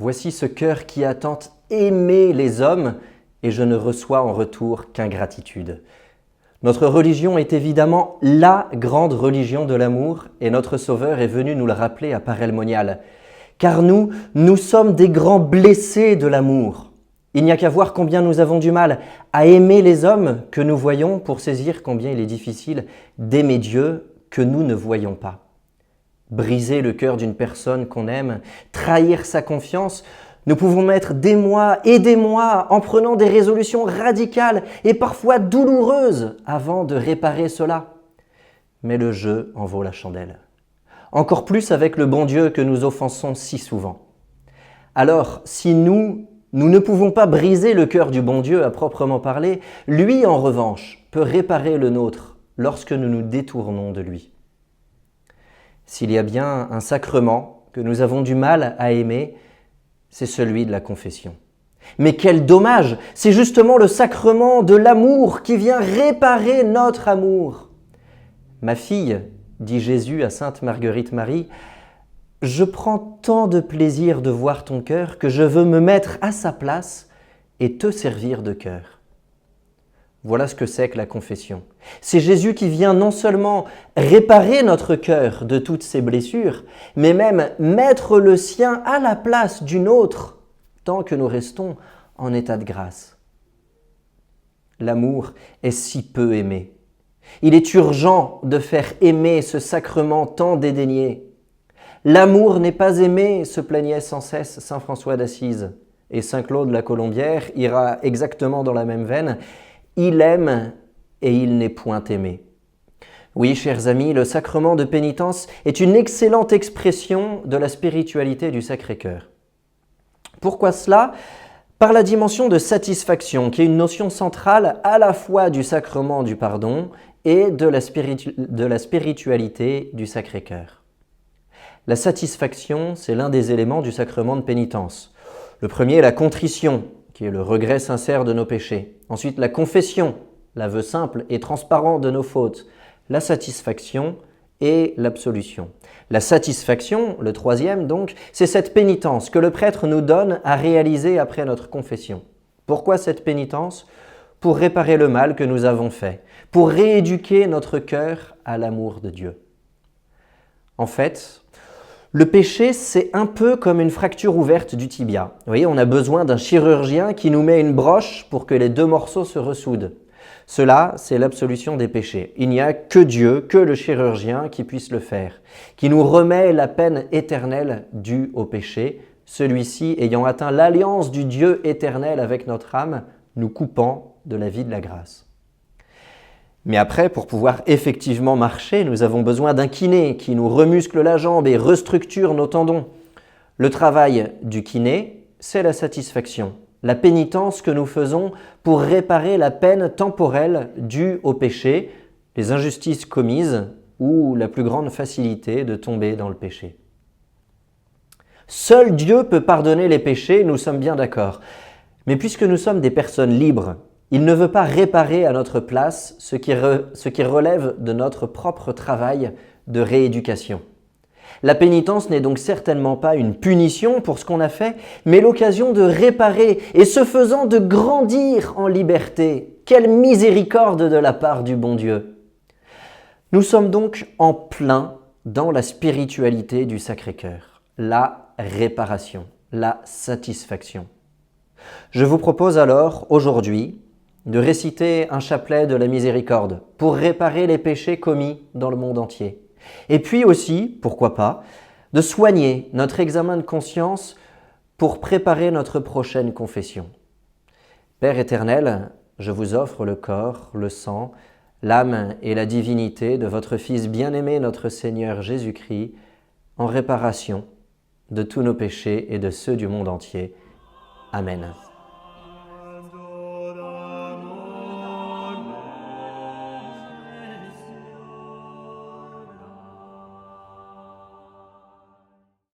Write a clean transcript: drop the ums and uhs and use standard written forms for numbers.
Voici ce cœur qui a tant aimé les hommes, et je ne reçois en retour qu'ingratitude. Notre religion est évidemment la grande religion de l'amour, et notre Sauveur est venu nous le rappeler à Père El Monial. Car nous sommes des grands blessés de l'amour. Il n'y a qu'à voir combien nous avons du mal à aimer les hommes que nous voyons pour saisir combien il est difficile d'aimer Dieu que nous ne voyons pas. Briser le cœur d'une personne qu'on aime, trahir sa confiance, nous pouvons mettre des mois et des mois en prenant des résolutions radicales et parfois douloureuses avant de réparer cela. Mais le jeu en vaut la chandelle. Encore plus avec le bon Dieu que nous offensons si souvent. Alors, si nous ne pouvons pas briser le cœur du bon Dieu à proprement parler, lui, en revanche, peut réparer le nôtre lorsque nous nous détournons de lui. S'il y a bien un sacrement que nous avons du mal à aimer, c'est celui de la confession. Mais quel dommage! C'est justement le sacrement de l'amour qui vient réparer notre amour. Ma fille, dit Jésus à sainte Marguerite Marie, « Je prends tant de plaisir de voir ton cœur que je veux me mettre à sa place et te servir de cœur. » Voilà ce que c'est que la confession. C'est Jésus qui vient non seulement réparer notre cœur de toutes ses blessures, mais même mettre le sien à la place d'une autre, tant que nous restons en état de grâce. L'amour est si peu aimé. Il est urgent de faire aimer ce sacrement tant dédaigné. L'amour n'est pas aimé, se plaignait sans cesse saint François d'Assise. Et saint Claude la Colombière ira exactement dans la même veine. Il aime et il n'est point aimé. Oui, chers amis, le sacrement de pénitence est une excellente expression de la spiritualité du Sacré-Cœur. Pourquoi cela ? Par la dimension de satisfaction, qui est une notion centrale à la fois du sacrement du pardon et de la spiritualité du Sacré-Cœur. La satisfaction, c'est l'un des éléments du sacrement de pénitence. Le premier est la contrition, qui est le regret sincère de nos péchés. Ensuite, la confession, l'aveu simple et transparent de nos fautes. La satisfaction et l'absolution. La satisfaction, le troisième donc, c'est cette pénitence que le prêtre nous donne à réaliser après notre confession. Pourquoi cette pénitence ? Pour réparer le mal que nous avons fait, pour rééduquer notre cœur à l'amour de Dieu. En fait, le péché, c'est un peu comme une fracture ouverte du tibia. Vous voyez, on a besoin d'un chirurgien qui nous met une broche pour que les deux morceaux se ressoudent. Cela, c'est l'absolution des péchés. Il n'y a que Dieu, que le chirurgien qui puisse le faire, qui nous remet la peine éternelle due au péché, celui-ci ayant atteint l'alliance du Dieu éternel avec notre âme, nous coupant de la vie de la grâce. Mais après, pour pouvoir effectivement marcher, nous avons besoin d'un kiné qui nous remuscle la jambe et restructure nos tendons. Le travail du kiné, c'est la satisfaction, la pénitence que nous faisons pour réparer la peine temporelle due au péché, les injustices commises ou la plus grande facilité de tomber dans le péché. Seul Dieu peut pardonner les péchés, nous sommes bien d'accord. Mais puisque nous sommes des personnes libres, il ne veut pas réparer à notre place ce qui relève de notre propre travail de rééducation. La pénitence n'est donc certainement pas une punition pour ce qu'on a fait, mais l'occasion de réparer et ce faisant de grandir en liberté. Quelle miséricorde de la part du bon Dieu! Nous sommes donc en plein dans la spiritualité du Sacré-Cœur, la réparation, la satisfaction. Je vous propose alors aujourd'hui de réciter un chapelet de la miséricorde pour réparer les péchés commis dans le monde entier. Et puis aussi, pourquoi pas, de soigner notre examen de conscience pour préparer notre prochaine confession. Père éternel, je vous offre le corps, le sang, l'âme et la divinité de votre Fils bien-aimé, notre Seigneur Jésus-Christ, en réparation de tous nos péchés et de ceux du monde entier. Amen.